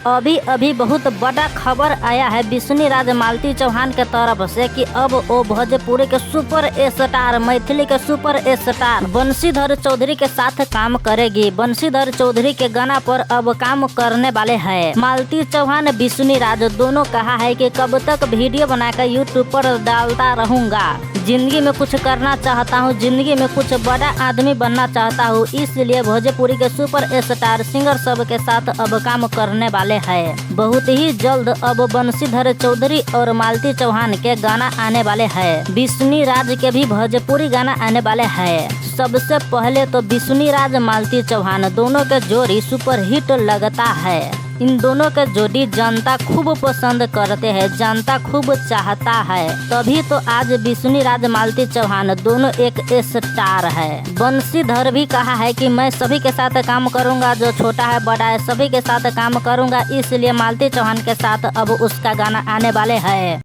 अभी अभी बहुत बड़ा खबर आया है विष्णु राज मालती चौहान के तरफ से कि अब वो भोजपुरी के सुपर स्टार, मैथिली के सुपर स्टार बंशीधर चौधरी के साथ काम करेगी। बंशीधर चौधरी के गाना पर अब काम करने वाले हैं। मालती चौहान विष्णु राज दोनों कहा है कि कब तक वीडियो बनाकर यूट्यूब पर डालता रहूंगा, जिंदगी में कुछ करना चाहता हूँ, जिंदगी में कुछ बड़ा आदमी बनना चाहता हूँ, इसलिए भोजपुरी के सुपर स्टार सिंगर सब के साथ अब काम करने वाले है। बहुत ही जल्द अब बंशीधर चौधरी और मालती चौहान के गाना आने वाले हैं। विष्णु राज के भी भोजपुरी गाना आने वाले हैं। सबसे पहले तो विष्णु राज मालती चौहान दोनों के जोड़ी सुपर हिट लगता है। इन दोनों के जोड़ी जनता खूब पसंद करते हैं, जनता खूब चाहता है, तभी तो आज विष्णु राज मालती चौहान दोनों एक स्टार है। बंशीधर भी कहा है कि मैं सभी के साथ काम करूंगा, जो छोटा है बड़ा है सभी के साथ काम करूंगा, इसलिए मालती चौहान के साथ अब उसका गाना आने वाले हैं।